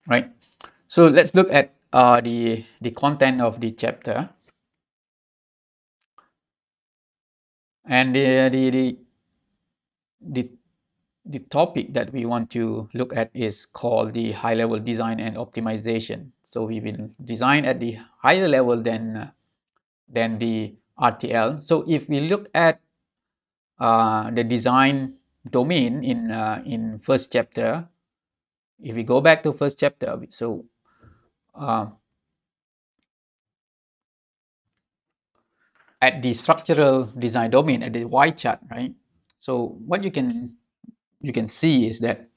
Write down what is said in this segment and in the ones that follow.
right? So let's look at the content of the chapter, and the the topic that we want to look at is called the high-level design and optimization. So we will design at the higher level than the RTL. So if we look at the design domain in first chapter, if we go back to first chapter, so uh, at the structural design domain at the Y chart, right? So what you can see is that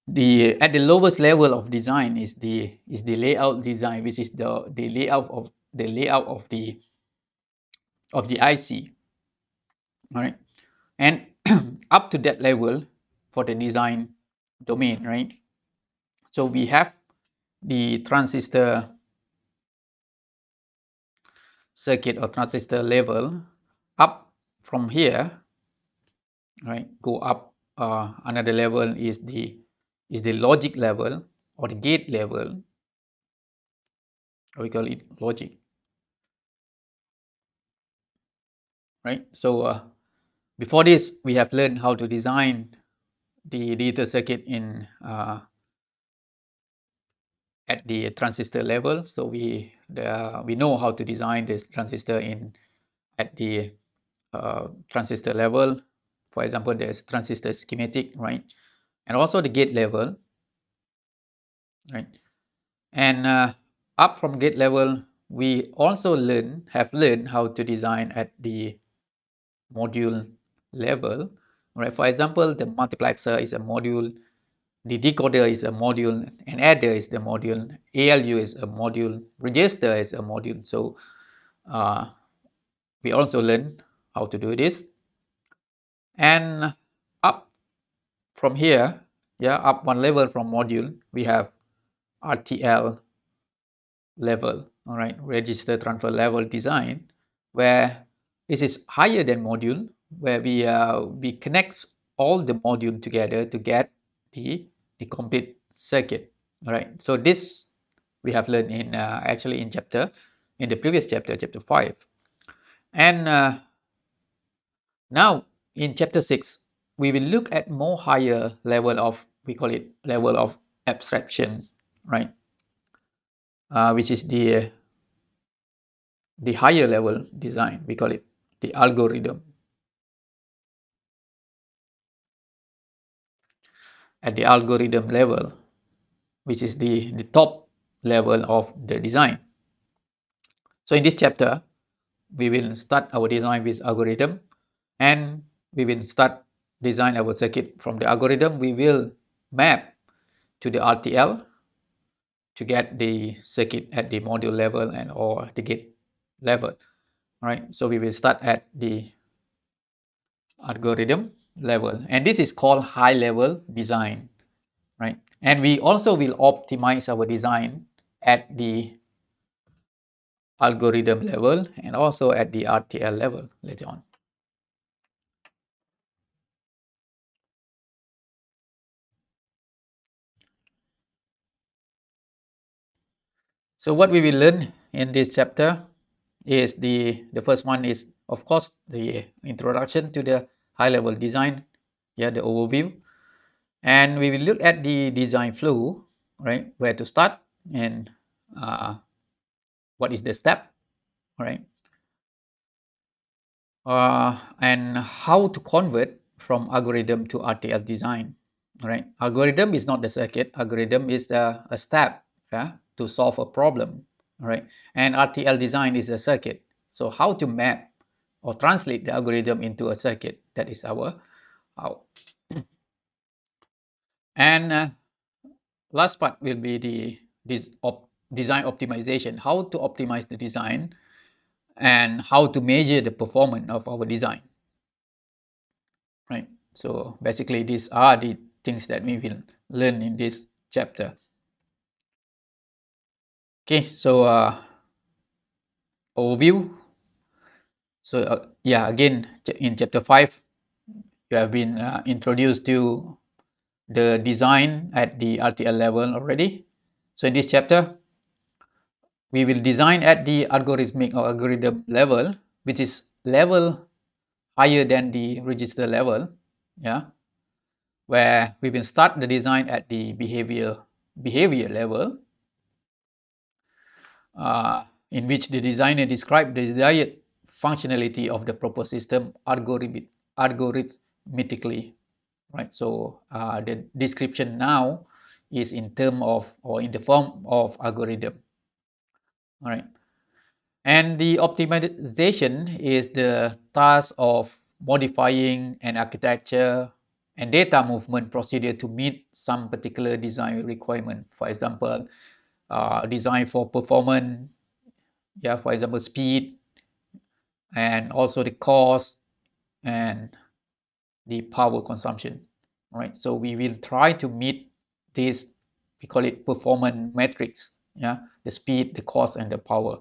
the at the lowest level of design is the layout design, which is the layout of the IC, all right? And up to that level for the design domain, right? So we have the transistor circuit or transistor level. Up from here, right, go up another level is the logic level or the gate level, or we call it logic, right? So before this, we have learned how to design the digital circuit in at the transistor level. So we know how to design this transistor in at the transistor level. For example, there's transistor schematic, right? And also the gate level, right? And up from gate level, we also have learned how to design at the module level, right? For example, the multiplexer is a module, the decoder is a module, an adder is the module, ALU is a module, register is a module. So we also learn how to do this. And up from here, yeah, up one level from module, we have RTL level, all right, register transfer level design, where this is higher than module, where we connect all the module together to get the complete circuit. All right, so this we have learned in actually in the previous chapter, chapter 5. And now in chapter 6, we will look at more higher level of, we call it level of abstraction, right? Which is the higher level design, we call it the algorithm. At the algorithm level, which is the top level of the design. So in this chapter, we will start our design with algorithm, and we will start design our circuit from the algorithm. We will map to the RTL to get the circuit at the module level and or the gate level. All right, so we will start at the algorithm level, and this is called high level design, right? And we also will optimize our design at the algorithm level and also at the RTL level later on. So what we will learn in this chapter is the first one is, of course, the introduction to the high level design, yeah, the overview. And we will look at the design flow, right? Where to start and what is the step, right? And how to convert from algorithm to RTL design, right? Algorithm is not the circuit. Algorithm is a step, yeah, to solve a problem, right? And RTL design is a circuit. So how to map or translate the algorithm into a circuit, that is our how. And last part will be design optimization, how to optimize the design and how to measure the performance of our design, right? So basically these are the things that we will learn in this chapter. Okay, so overview. So yeah, again in chapter 5 you have been introduced to the design at the RTL level already. So in this chapter, we will design at the algorithmic or algorithm level, which is level higher than the register level, yeah, where we will start the design at the behavior level, in which the designer describes the desired functionality of the proposed system algorithmically, right? So the description now is in term of or in the form of algorithm, all right? And the optimization is the task of modifying an architecture and data movement procedure to meet some particular design requirement. For example, design for performance, yeah, for example, speed, and also the cost and the power consumption, right? So we will try to meet this, we call it performance metrics, yeah, the speed, the cost, and the power.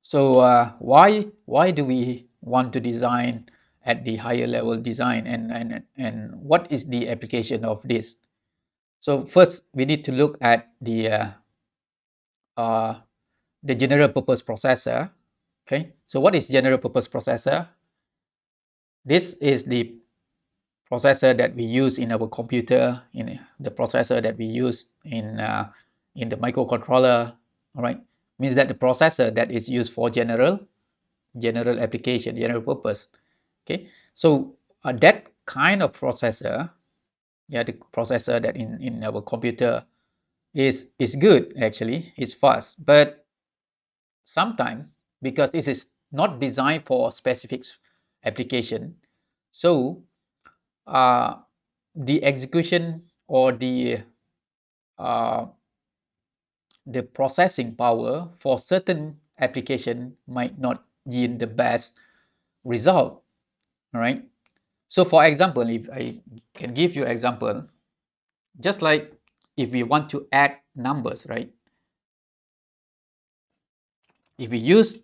So why do we want to design at the higher level design, and what is the application of this? So first we need to look at uh, the general purpose processor. Okay, so what is general purpose processor? This is the processor that we use in our computer, in the processor that we use in the microcontroller. All right, means that the processor that is used for general application, general purpose. Okay, so that kind of processor, yeah, the processor that in our computer is good, actually, it's fast, but sometimes, because this is not designed for specific application, so uh, the execution or uh, the processing power for certain application might not yield the best result. All right. So for example, if I can give you an example, just like if we want to add numbers, right? If we use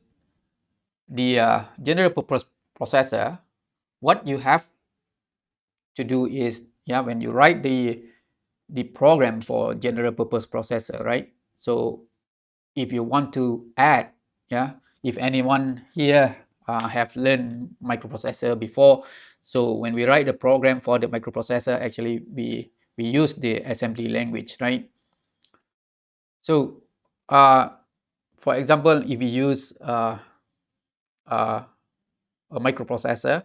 the general purpose processor, what you have to do is, yeah, when you write the program for general purpose processor, right? So if you want to add, yeah, if anyone here have learned microprocessor before, so when we write the program for the microprocessor, actually we use the assembly language, right? So for example, if we use uh, a microprocessor,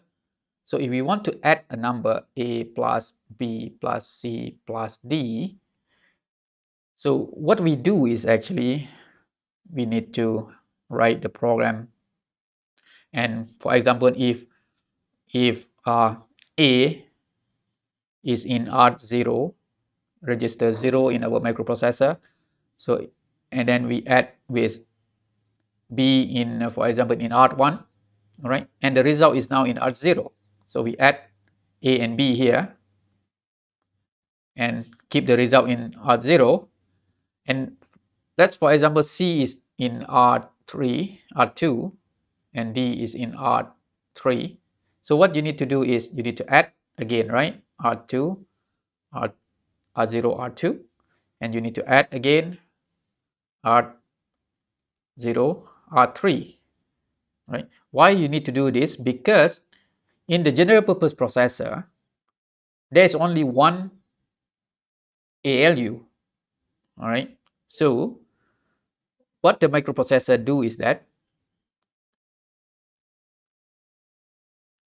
so if we want to add a number a plus b plus c plus d, so what we do is actually we need to write the program. And for example, if a is in R0, register 0 in our microprocessor, so and then we add with b in for example in R1, all right, and the result is now in R0, so we add a and b here and keep the result in R0. And let's, for example, c is in R3, R2, and d is in R3. So what you need to do is you need to add again, right? R2, R0, R2, and you need to add again R0, R3, right? Why you need to do this? Because in the general purpose processor, there is only one ALU, all right? So what the microprocessor do is that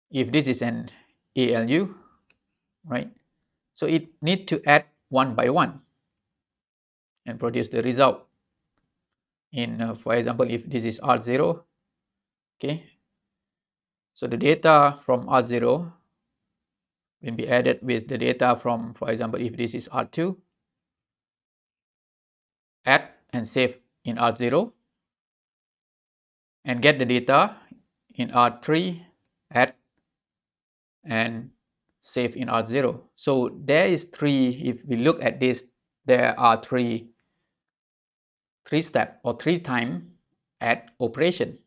if this is an ALU, right? So it need to add one by one and produce the result in, for example, if this is R0, okay? So the data from R0 will be added with the data from, for example, if this is R2, add and save in R0, and get the data in R3, add and save in R0. So there is three, if we look at this, there are three step or three time add operation,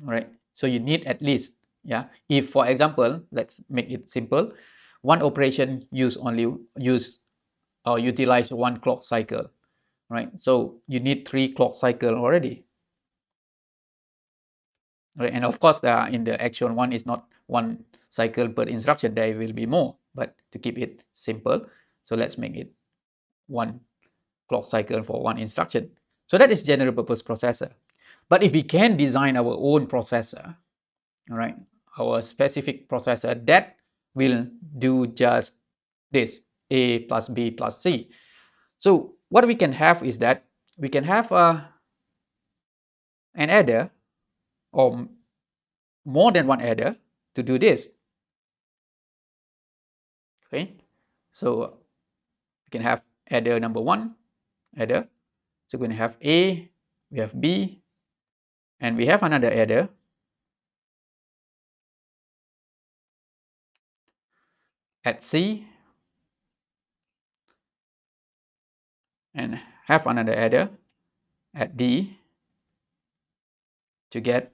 right? So you need at least, yeah, if for example, let's make it simple, one operation utilize one clock cycle, right? So you need 3 clock cycle already, right? And of course, in the actual one is not one cycle per instruction. There will be more, but to keep it simple, so let's make it one clock cycle for one instruction. So that is general purpose processor. But if we can design our own processor, all right, our specific processor that will do just this, A plus B plus C. So what we can have is that we can have an adder or more than one adder to do this. Okay, so we can have adder number 1 adder. So we're going to have A, we have B, and we have another adder at C, and have another adder at D to get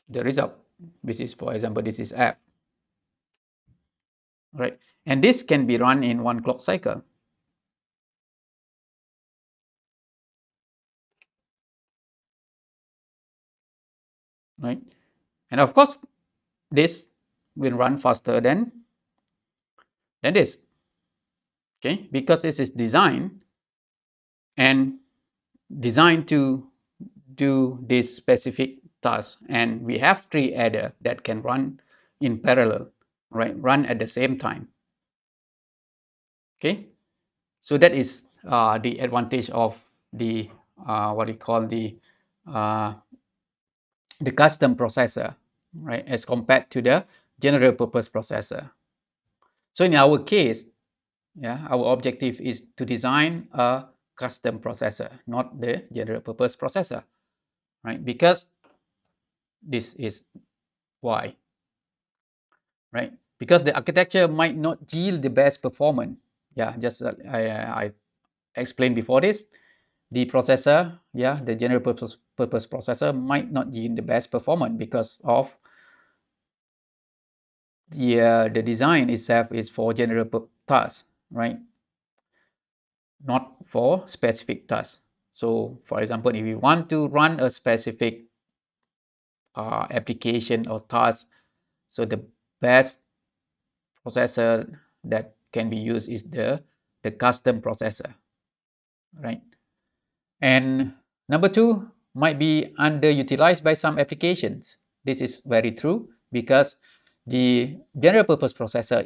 the result, which is, for example, this is F, right? And this can be run in one clock cycle, right? And of course, this will run faster than this, okay? Because this is designed to do this specific task, and we have 3 adder that can run in parallel, right? Run at the same time, okay? So that is the advantage of the what we call uh, the custom processor, right, as compared to the general purpose processor. So in our case, yeah, our objective is to design a custom processor, not the general purpose processor, right? Because this is why, right? Because the architecture might not yield the best performance. Yeah, just I explained before this. The processor, yeah, the general purpose processor might not yield the best performance because of the design itself is for general tasks, right? Not for specific tasks. So, for example, if you want to run a specific application or task, so the best processor that can be used is the custom processor, right? And number 2 might be underutilized by some applications. This is very true because the general purpose processor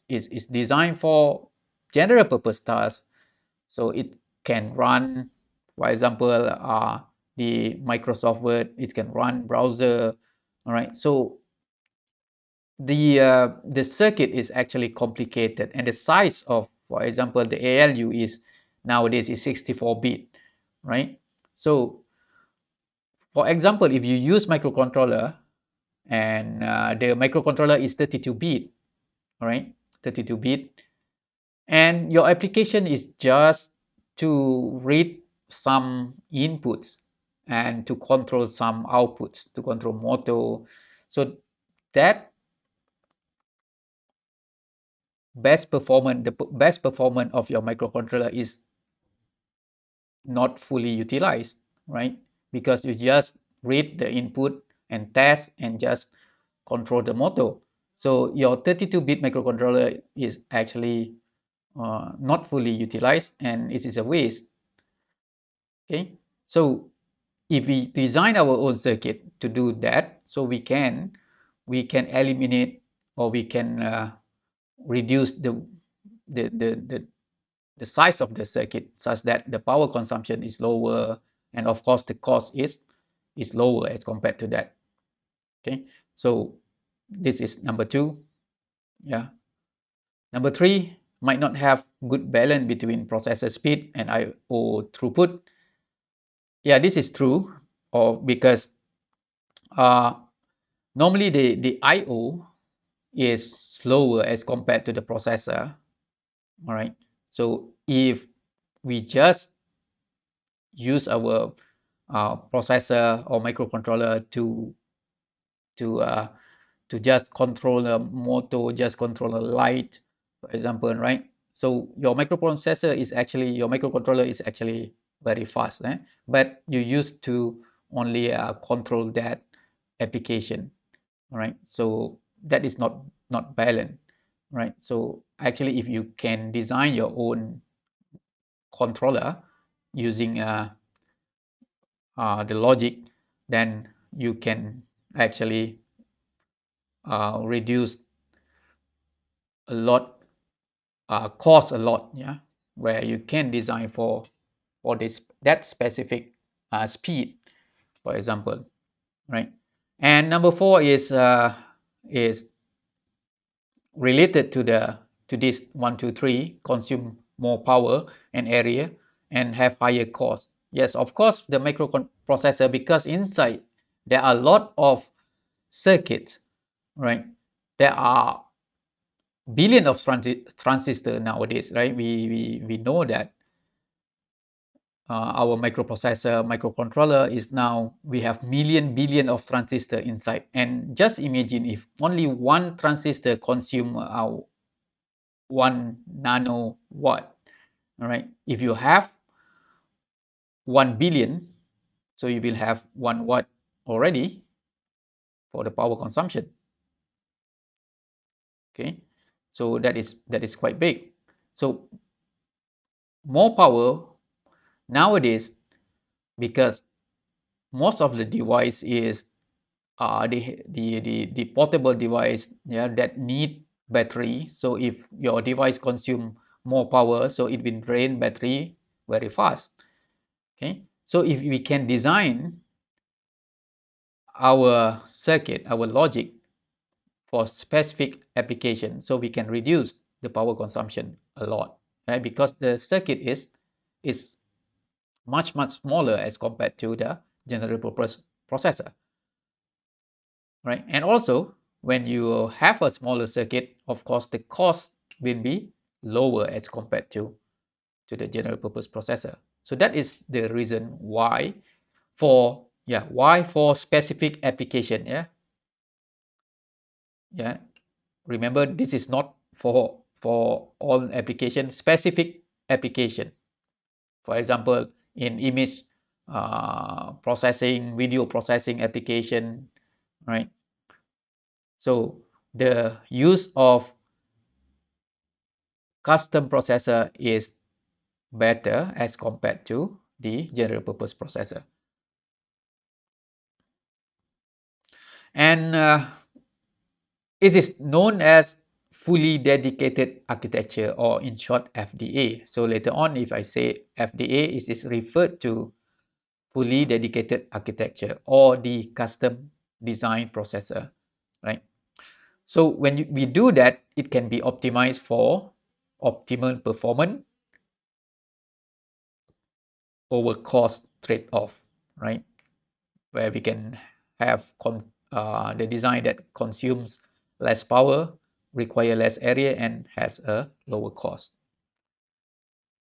is designed for general purpose tasks, so it can run, for example, the Microsoft Word. It can run browser. All right, so the circuit is actually complicated, and the size of, for example, the ALU is nowadays is 64-bit, right? So for example, if you use microcontroller and the microcontroller is 32-bit, all right, 32-bit, and your application is just to read some inputs and to control some outputs, to control motor. So that the best performance of your microcontroller is not fully utilized, right? Because you just read the input and test and just control the motor. So your 32-bit microcontroller is actually not fully utilized, and it is a waste. Okay, so if we design our own circuit to do that, so we can eliminate, or we can reduce the, the the the size of the circuit such that the power consumption is lower, and of course the cost is lower as compared to that. Okay, so this is number 2. Yeah, number 3 might not have good balance between processor speed and I/O throughput. Yeah, this is true, or because uh, normally the I/O is slower as compared to the processor. All right, so if we just use our processor or microcontroller to to just control a motor, just control a light, for example, right? So your microprocessor is actually, your microcontroller is actually very fast, but you used to only control that application, right? So that is not balanced, right? So actually, if you can design your own controller using the logic, then you can actually reduce a lot, cost a lot, yeah, where you can design for this that specific speed, for example, right? And number 4 is related to this 1, 2, 3, consume more power and area and have higher cost. Yes, of course, the microprocessor, because inside there are a lot of circuits, right? There are billion of transistor nowadays, right? We know that our microcontroller is now, we have billion of transistor inside. And just imagine if only one transistor consume 1 nanowatt. All right, if you have 1 billion, so you will have 1 watt already for the power consumption. Okay, so that is quite big. So more power nowadays, because most of the device is the portable device, yeah, that need battery. So if your device consume more power, so it will drain battery very fast. Okay, so if we can design our circuit, our logic for specific application, so we can reduce the power consumption a lot, right? Because the circuit is much smaller as compared to the general purpose processor, right? And also, when you have a smaller circuit, of course, the cost will be lower as compared to the general purpose processor. So that is the reason why for specific application, yeah. Remember, this is not for all application, specific application. For example, in image processing, video processing application, right? So the use of custom processor is better as compared to the general purpose processor. And it is known as fully dedicated architecture, or in short FDA. So later on, if I say FDA, it is referred to fully dedicated architecture or the custom design processor, right? So when we do that, it can be optimized for optimal performance over cost trade-off, right? Where we can have the design that consumes less power, require less area, and has a lower cost.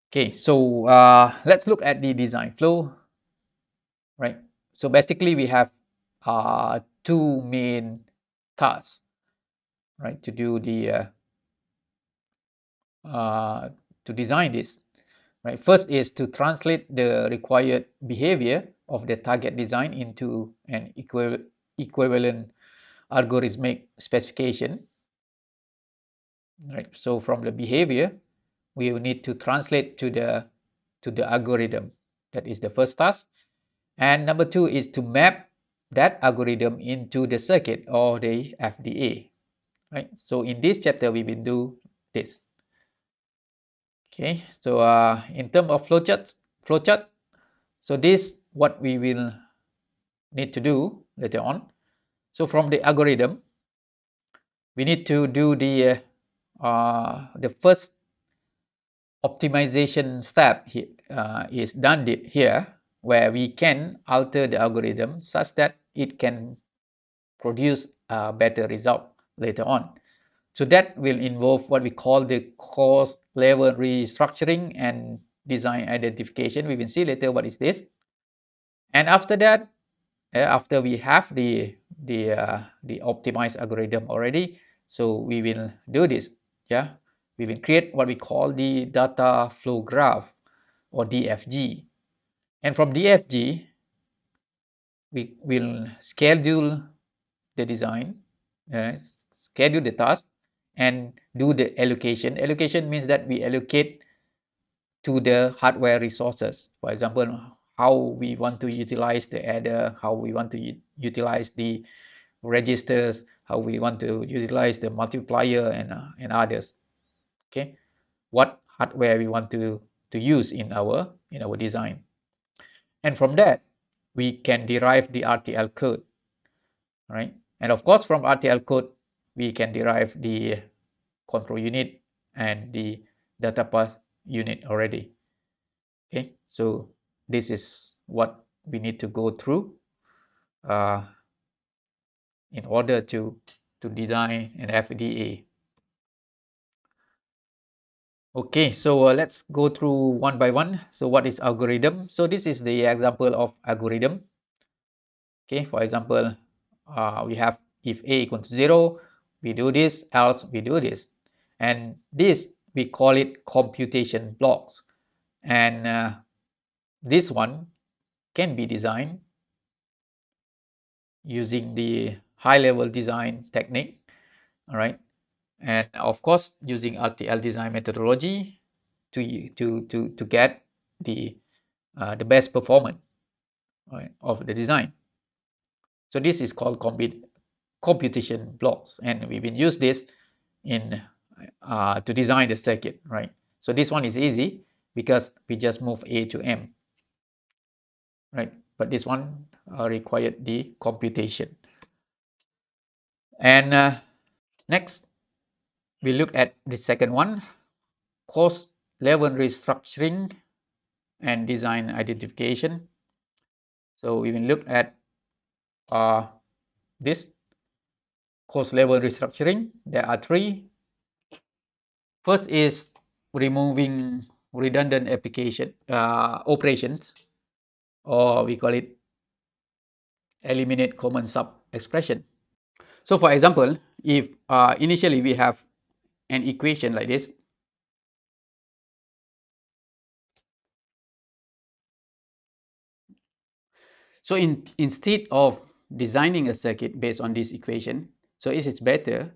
Okay, so let's look at the design flow, right? So basically, we have two main tasks, right, to do the to design this. Right, first is to translate the required behavior of the target design into an equivalent algorithmic specification. Right, so from the behavior, we will need to translate to the algorithm. That is the first task. And number 2 is to map that algorithm into the circuit or the FDA. Right, so in this chapter we will do this. Okay, so in terms of flowchart, so this what we will need to do later on. So from the algorithm, we need to do the first optimization step is done here, where we can alter the algorithm such that it can produce a better result later on. So that will involve what we call the cost level restructuring and design identification. We will see later what is this. And after that, after we have the the optimized algorithm already. So we will do this. Yeah, we will create what we call the data flow graph, or DFG. And from DFG, we will schedule the design, schedule the task, and do the allocation. Allocation means that we allocate to the hardware resources. For example, how we want to utilize the adder, how we want to utilize the registers, how we want to utilize the multiplier, and others. Okay, what hardware we want to use in our design. And from that, we can derive the RTL code, right? And of course, from RTL code, we can derive the control unit and the data path unit already. Okay, so this is what we need to go through uh, in order to design an FDA. Okay, so let's go through one by one. So what is algorithm? So this is the example of algorithm. Okay, for example, we have if a equal to 0, we do this, else we do this. And this, we call it computation blocks. And this one can be designed using the high-level design technique, all right? And of course, using RTL design methodology to get the best performance, right, of the design. So this is called computation blocks, and we will use this in to design the circuit, right? So this one is easy because we just move A to M, right? But this one required the computation. And next, we look at the second one, cost level restructuring and design identification. So we will look at this cost level restructuring. There are three. First is removing redundant application operations, or we call it eliminate common sub expression. So for example, if initially we have an equation like this, so instead of designing a circuit based on this equation, so it is better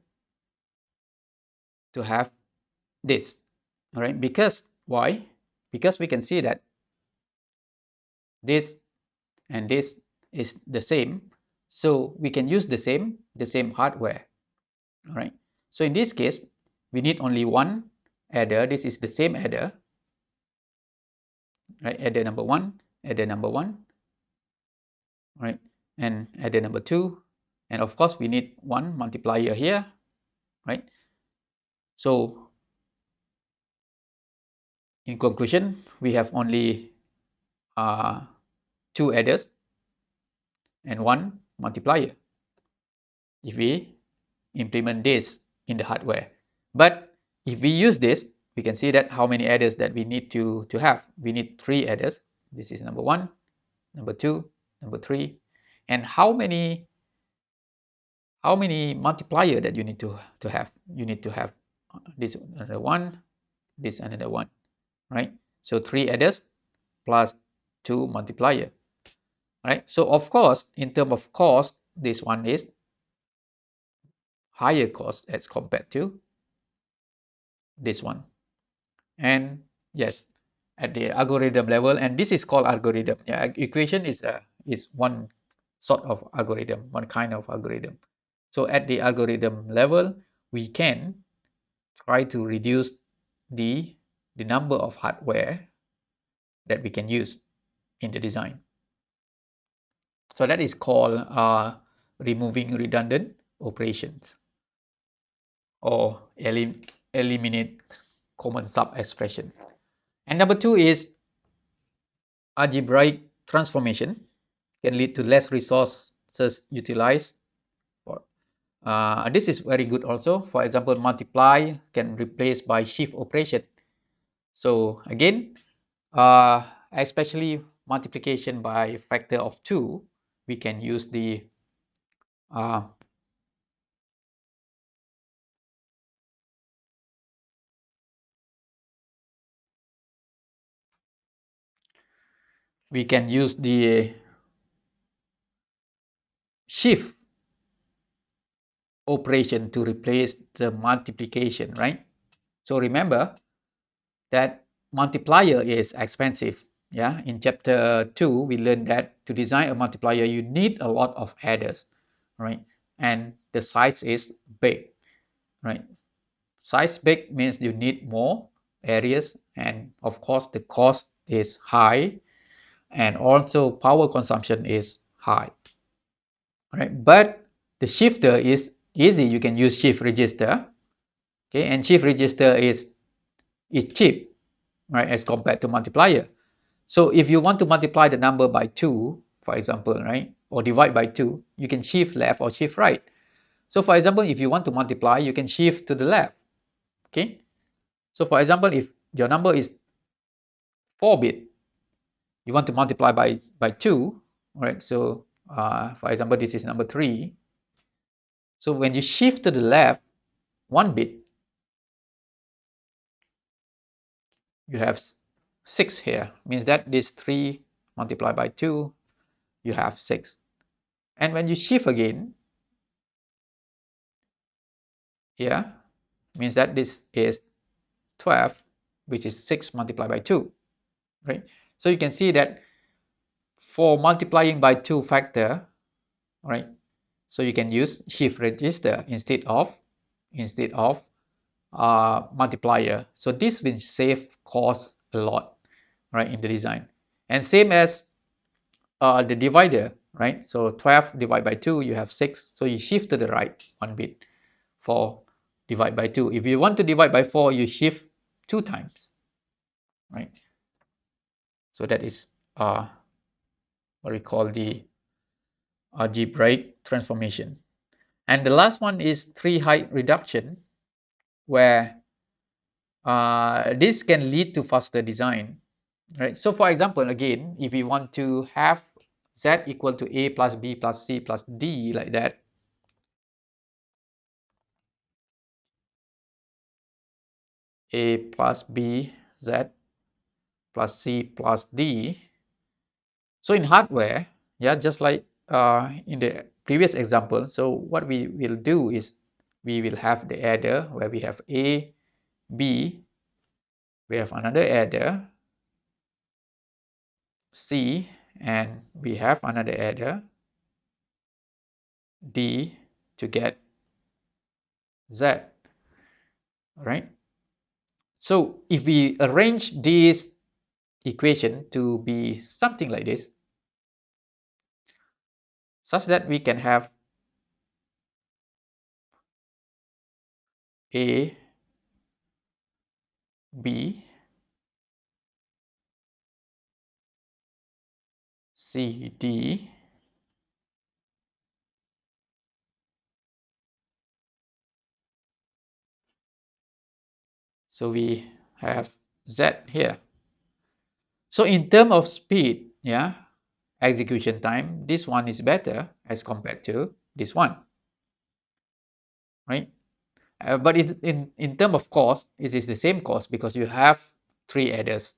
to have this, all right? Because why? Because we can see that this and this is the same, so we can use the same hardware, all right? So in this case, we need only one adder. This is the same adder, right? Adder number one, adder number one, right? And adder number two, and of course we need one multiplier here, right? So in conclusion, we have only two adders and one multiplier if we implement this in the hardware. But if we use this, we can see that how many adders that we need to have. We need three adders. This is number one, number two, number three. And how many multiplier that you need to have? You need to have this another one, this another one, right? So three adders plus two multiplier, right? So of course, in terms of cost, this one is higher cost as compared to this one. And yes, at the algorithm level, and this is called algorithm. Yeah, equation is one sort of algorithm, one kind of algorithm. So at the algorithm level, we can try to reduce the number of hardware that we can use in the design. So that is called removing redundant operations, or eliminate common sub expression. And number two is algebraic transformation can lead to less resources utilized. This is very good also. For example, multiply can replace by shift operation. So again, especially multiplication by factor of 2, we can use the uh, we can use the shift operation to replace the multiplication, right? So remember that multiplier is expensive. Yeah, in chapter 2, we learned that to design a multiplier, you need a lot of adders, right? And the size is big, right? Size big means you need more areas, and of course, the cost is high, and also power consumption is high, right? But the shifter is easy. You can use shift register, okay? And shift register is cheap, right, as compared to multiplier. So if you want to multiply the number by 2, for example, right, or divide by 2, you can shift left or shift right. So for example, if you want to multiply, you can shift to the left, okay? So for example, if your number is 4-bit, you want to multiply by 2, right? So for example, this is number 3. So when you shift to the left 1 bit, you have 6 here. Means that this 3 multiplied by 2, you have 6. And when you shift again here, means that this is 12, which is 6 multiplied by 2, right? So you can see that for multiplying by 2 factor, right? So you can use shift register instead of multiplier. So this will save cost a lot, right, in the design. And same as the divider, right? So 12 divided by 2, you have 6. So you shift to the right 1 bit for divide by 2. If you want to divide by 4, you shift 2 times, right? So that is what we call the algebraic transformation. And the last one is tree height reduction, where this can lead to faster design, right? So for example, again, if we want to have z equal to a plus b plus c plus d like that, a plus b, z plus c plus d. So in hardware, yeah, just like in the previous example, so what we will do is we will have the adder where we have a, b, we have another adder, c, and we have another adder, d, to get z, right? So if we arrange this equation to be something like this, such that we can have a, b, c, d, so we have z here. So in terms of speed, yeah, execution time, this one is better as compared to this one, right? But in terms of cost, it is the same cost because you have 3 adders,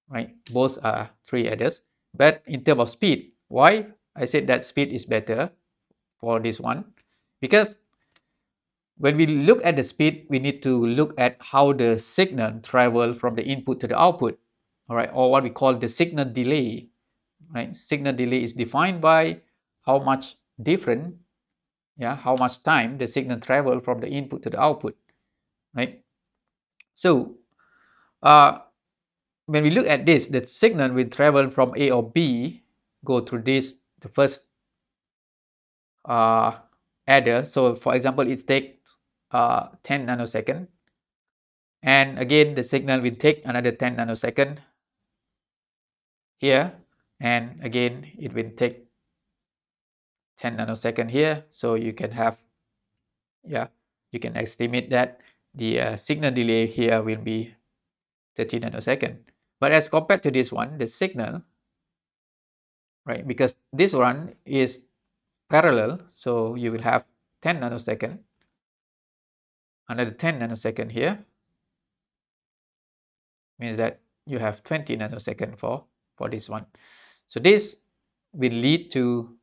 right? Both are 3 adders. But in terms of speed, why I said that speed is better for this one? Because when we look at the speed, we need to look at how the signal travel from the input to the output, all right, or what we call the signal delay, right? Signal delay is defined by how much different, yeah, how much time the signal travel from the input to the output, right? So when we look at this, the signal will travel from A or B, go through this, the first adder. So for example, it takes 10 nanosecond, and again the signal will take another 10 nanosecond here, and again it will take 10 nanosecond here. So you can have, yeah, you can estimate that the signal delay here will be 30 nanosecond. But as compared to this one, the signal, right, because this one is parallel, so you will have 10 nanosecond, another 10 nanosecond here, means that you have 20 nanosecond for this one. So this will lead to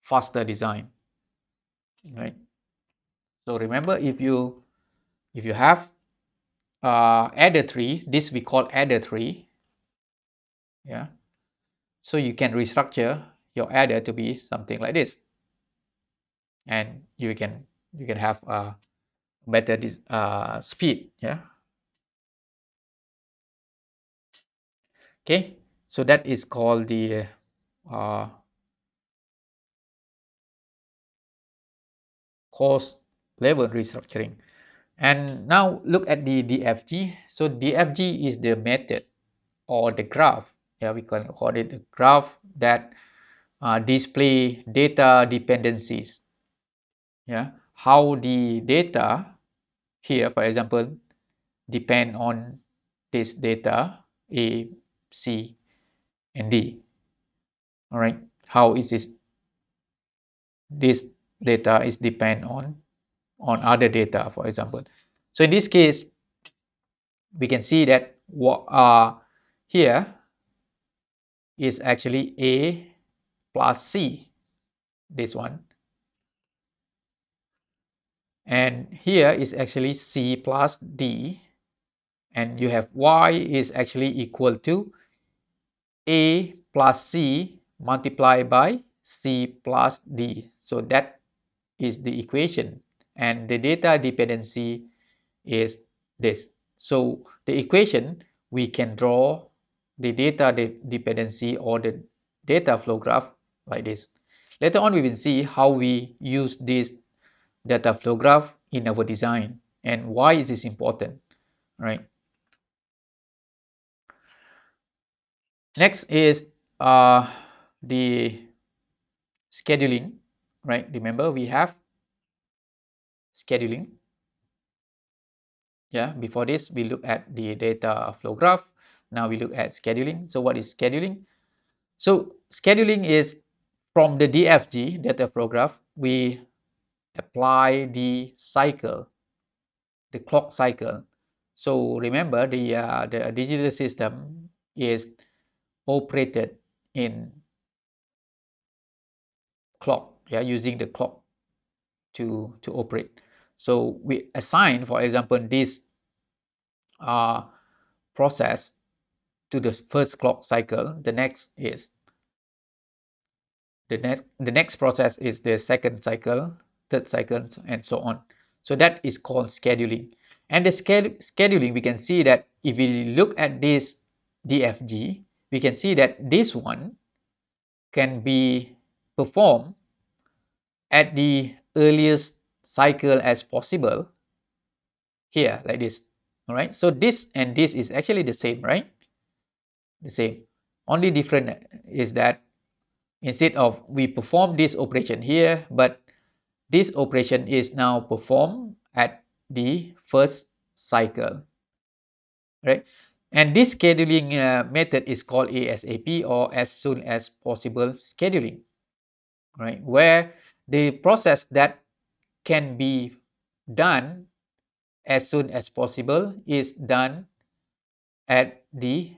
faster design, right? So remember, if you have adder tree, this we call adder tree, yeah. So you can restructure your adder to be something like this, and you can have a better speed, yeah. Okay, so that is called the course level restructuring. And now look at the DFG. So DFG is the method or the graph, yeah, we can call it the graph that display data dependencies, yeah, how the data here, for example, depend on this data A, C, and D. All right, how is this data is depend on other data, for example. So in this case, we can see that what here is actually A plus C, this one, and here is actually C plus D, and you have Y is actually equal to A plus C multiplied by C plus D. So that is the equation, and the data dependency is this. So the equation, we can draw the data dependency or the data flow graph like this. Later on, we will see how we use this data flow graph in our design and why is this important, right? Next is the scheduling, right? Remember, we have scheduling. Yeah, before this, we look at the data flow graph. Now we look at scheduling. So what is scheduling? So scheduling is from the DFG, data flow graph, we apply the cycle, the clock cycle. So remember, the digital system is operated in clock, yeah, using the clock to operate. So we assign, for example, this process to the first clock cycle. The next is the next process is the second cycle, third cycle, and so on. So that is called scheduling. And the scheduling, we can see that if we look at this DFG, we can see that this one can be performed at the earliest cycle as possible here, like this. All right, so this and this is actually the same, right? The same. Only different is that instead of we perform this operation here, but this operation is now performed at the first cycle, right? And this scheduling method is called ASAP, or as soon as possible scheduling, right? Where the process that can be done as soon as possible is done at the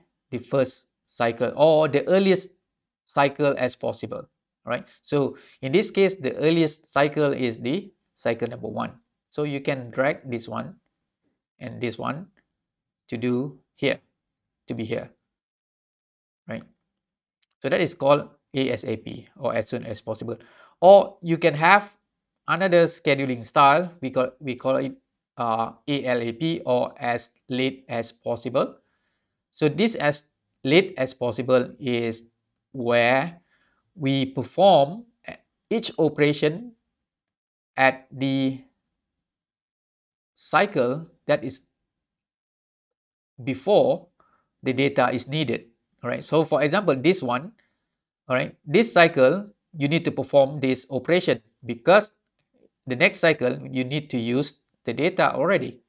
first cycle or the earliest cycle as possible, right? So in this case, the earliest cycle is the cycle number 1. So you can drag this one and this one to do here, to be here, right? So that is called ASAP, or as soon as possible. Or you can have another scheduling style. We call it ALAP, or as late as possible. So this as late as possible is where we perform each operation at the cycle that is before the data is needed. All right. So for example, this one, all right, this cycle, you need to perform this operation because the next cycle you need to use the data already.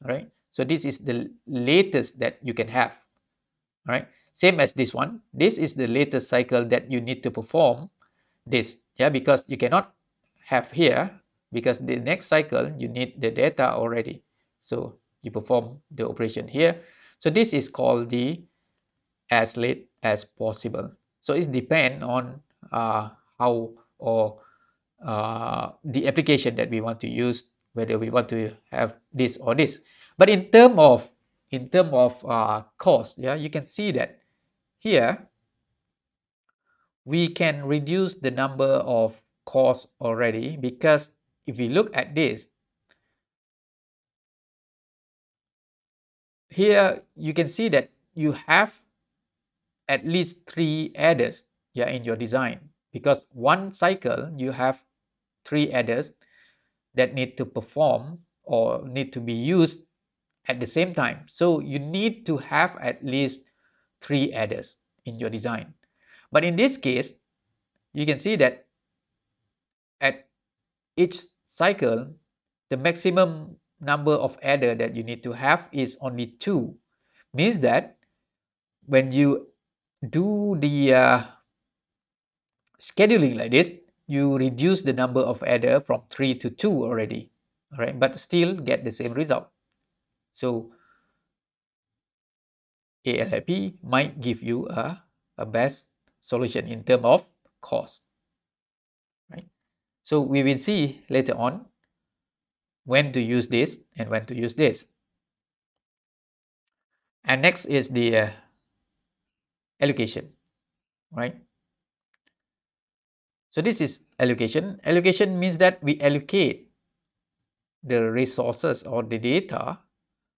All right. So this is the latest that you can have. All right. same as this one. This is the latest cycle that you need to perform this, yeah, because you cannot have here, because the next cycle you need the data already. So you perform the operation here. So this is called the as late as possible. So it depends on how or the application that we want to use, whether we want to have this or this. But in term of cost, yeah, you can see that here we can reduce the number of costs already, because if we look at this, here you can see that you have at least 3 adders, yeah, in your design, because one cycle you have 3 adders that need to perform or need to be used at the same time. So you need to have at least 3 adders in your design. But in this case, you can see that at each cycle, the maximum number of adder that you need to have is only 2. Means that when you do the scheduling like this, you reduce the number of adder from 3 to 2 already, all right, but still get the same result. So ALIP might give you a best solution in terms of cost, right? So we will see later on when to use this and when to use this. And next is the allocation, right? So this is allocation. Allocation means that we allocate the resources or the data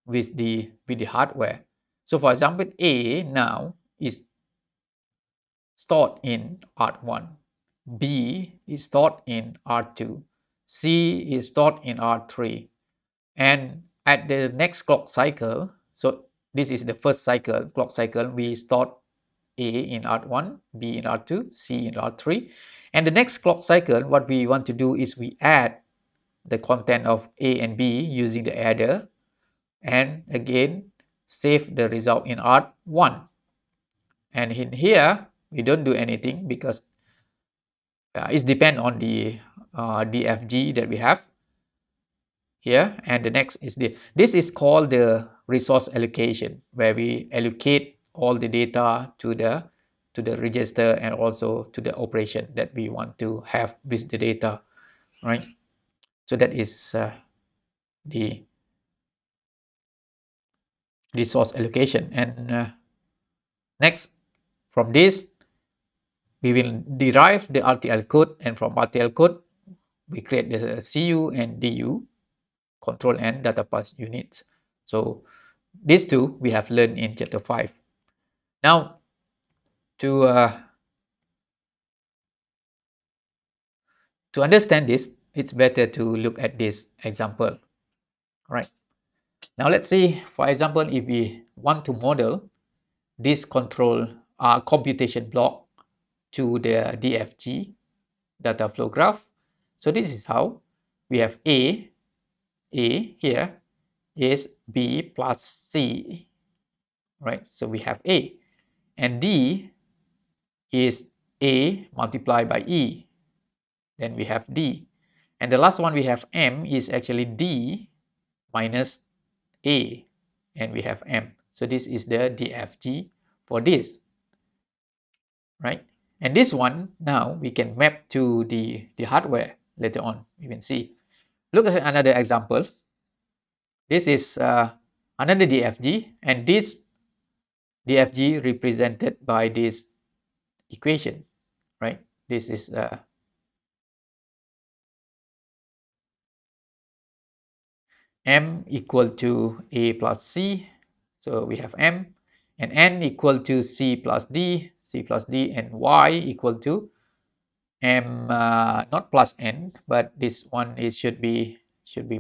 with the hardware. So for example, A now is stored in R1, B is stored in R2, C is stored in R3, and at the next clock cycle, so this is the first cycle, clock cycle, we stored A in R1, B in R2, C in R3, and the next clock cycle, what we want to do is we add the content of A and B using the adder, and again save the result in R1. And in here we don't do anything because it depends on the DFG that we have here. And the next is this is called the resource allocation, where we allocate all the data to the register and also to the operation that we want to have with the data, right? So that is the resource allocation. And next, from this we will derive the RTL code, and from RTL code we create the CU and DU, control and data path units. So these two we have learned in chapter 5. Now to understand this, it's better to look at this example. All right. Now let's see, for example, if we want to model this control computation block to the DFG data flow graph. So this is how we have A here is B plus C, right? So we have A, and D is A multiplied by E. Then we have D. And the last one we have M is actually D minus A. And we have M. So this is the DFG for this, right? And this one now we can map to the hardware later on. You can see. Look at another example. This is another DFG, and this DFG represented by this equation, right? This is M equal to A plus C. So we have M, and N equal to C plus D, and Y equal to M, not plus N, but this one is should be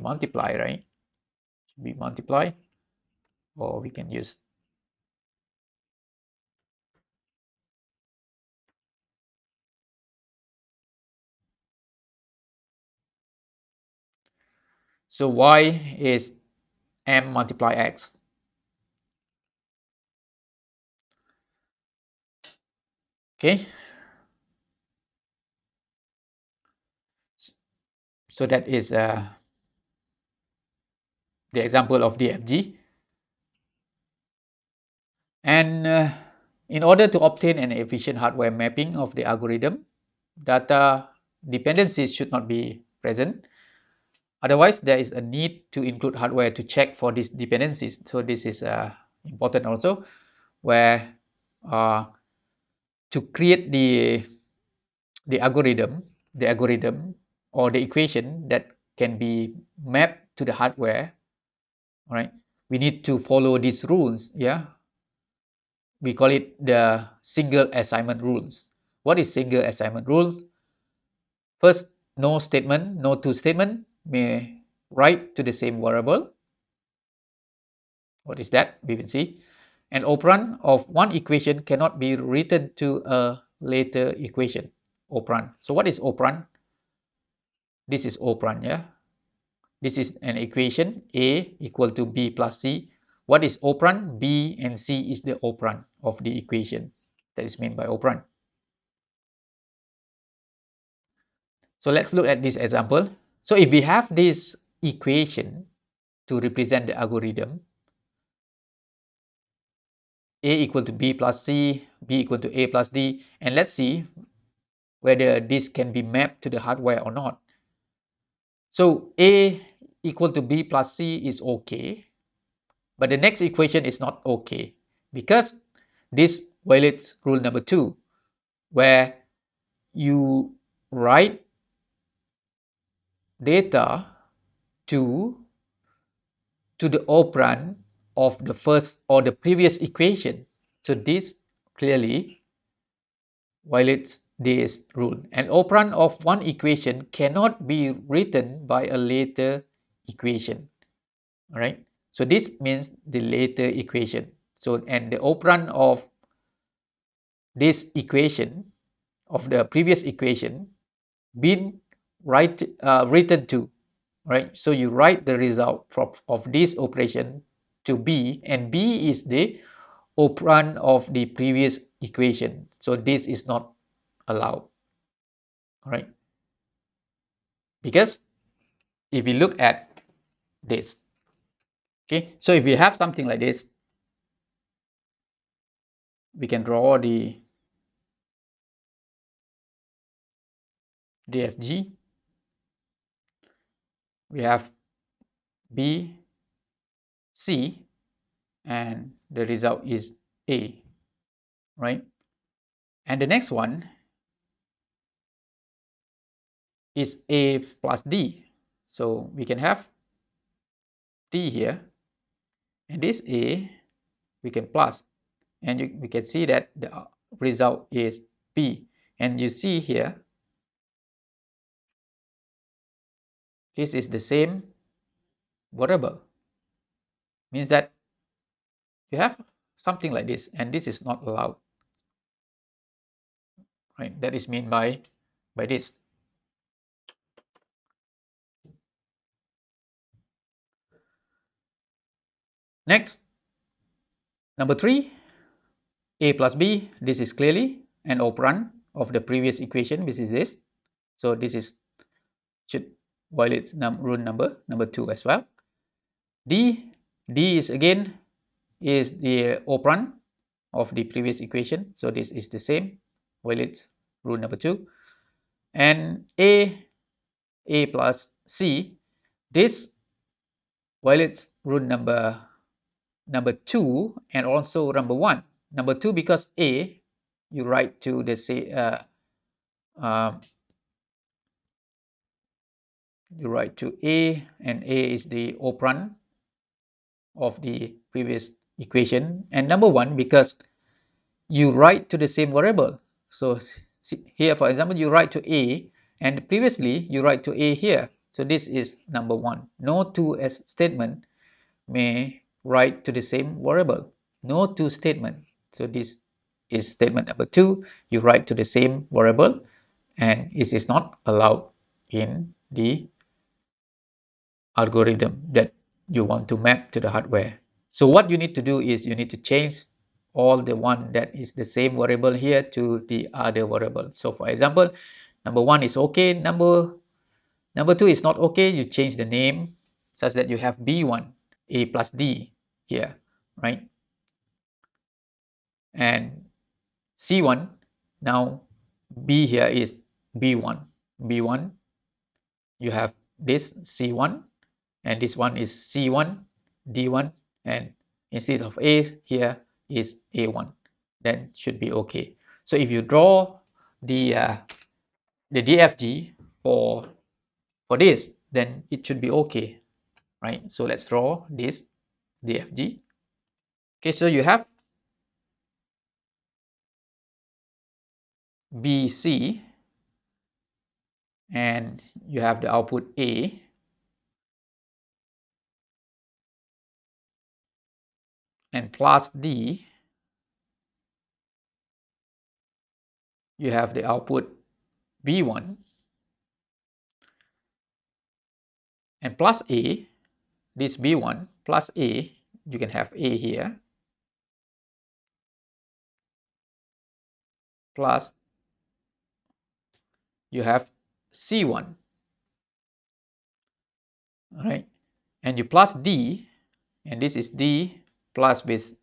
multiply, right? Should be multiply, or we can use. So Y is M multiply X. Okay, so that is the example of DFG. And in order to obtain an efficient hardware mapping of the algorithm, data dependencies should not be present. Otherwise, there is a need to include hardware to check for these dependencies. So this is important also, where to create the algorithm, or the equation that can be mapped to the hardware, all right, we need to follow these rules. Yeah, we call it the single assignment rules. What is single assignment rules? First, no statement, no two statement may write to the same variable. What is that? We will see. An operand of one equation cannot be written to a later equation. Operand. So what is operand? This is operand, yeah. This is an equation, A equal to B plus C. What is operand? B and C is the operand of the equation. That is meant by operand. So let's look at this example. So if we have this equation to represent the algorithm, A equal to B plus C, B equal to A plus D, and let's see whether this can be mapped to the hardware or not. So A equal to B plus C is okay, but the next equation is not okay because this violates rule number 2, where you write data to the operand of the first or the previous equation. So this clearly violates this rule. An operand of one equation cannot be written by a later equation. All right. So this means the later equation. So, and the operand of this equation, of the previous equation, been written to, right? So you write the result of this operation to B, and B is the operand of the previous equation. So this is not allowed, all right? Because if we look at this, okay, so if we have something like this, we can draw the DFG. We have B, C, and the result is A, right? And the next one is A plus D. So we can have D here, and this A we can plus, and we can see that the result is B. And you see here, this is the same variable. Means that you have something like this, and this is not allowed, right? That is meant by this. Next, number 3, A plus B. This is clearly an operand of the previous equation, which is this. So this is should violate rule number 2 as well. D is again is the operand of the previous equation. So this is the same, violates rule number 2. And A plus C, this violates rule number 2 and also number 1. Number 2 because A, you write to the you write to A, and A is the operand of the previous equation. And number 1 because you write to the same variable. So here, for example, you write to A, and previously you write to A here. So this is number 1. No two statement may write to the same variable. No two statement. So this is statement number 2. You write to the same variable, and it is not allowed in the algorithm that you want to map to the hardware. So what you need to do is you need to change all the one that is the same variable here to the other variable. So for example, number 1 is okay, number 2 is not okay, you change the name such that you have B1, A plus D here, right? And C1, now B here is B1. B1, you have this C1, and this one is C1, D1, and instead of A here is A1. Then should be okay. So if you draw the DFG for this, then it should be okay, right? So let's draw this DFG. Okay, so you have BC, and you have the output A, and plus D, you have the output B1, and plus A, this B1 plus A, you can have A here, plus you have C1, all right? And you plus D, and this is D plus with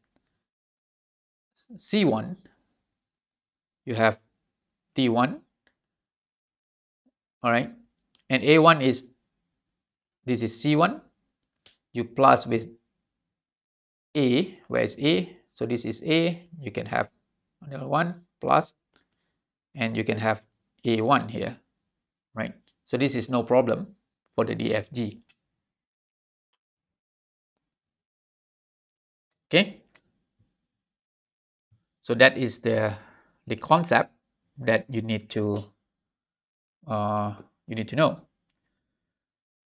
C1, you have D1, all right? And A1 is, this is C1, you plus with A, where is A? So this is A, you can have another one plus, and you can have A1 here, right? So this is no problem for the DFG. Okay, so that is the concept that you need to know.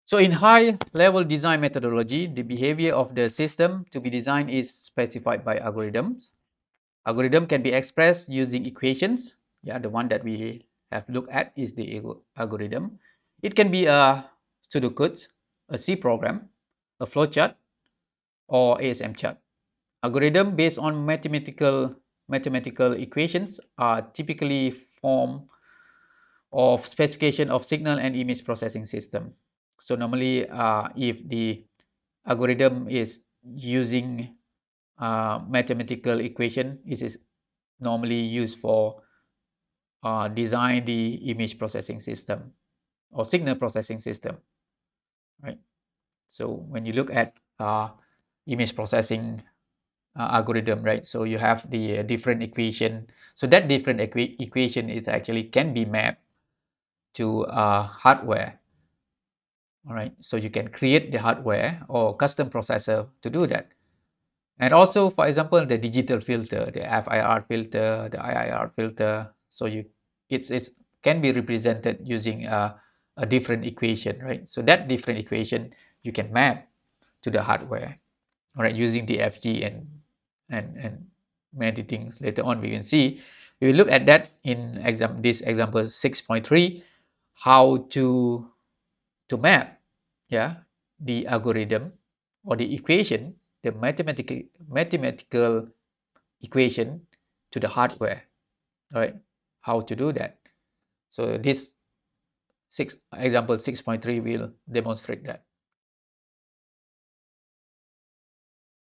So in high level design methodology, the behavior of the system to be designed is specified by algorithms. Algorithm can be expressed using equations. Yeah, the one that we have looked at is the algorithm. It can be a pseudocode, a C program, a flowchart, or ASM chart. Algorithm based on mathematical equations are typically form of specification of signal and image processing system. So normally, if the algorithm is using mathematical equation, it is normally used for design the image processing system or signal processing system, right? So when you look at image processing algorithm, right? So you have the different equation. So that different equation is actually can be mapped to hardware. All right. So you can create the hardware or custom processor to do that. And also, for example, the digital filter, the FIR filter, the IIR filter. So it's can be represented using a different equation, right? So that different equation you can map to the hardware, all right, using the FG and many things. Later on we can see. We will look at that in this example 6.3, how to map, yeah, the algorithm or the equation, the mathematical equation to the hardware, right? How to do that. So this example 6.3 will demonstrate that.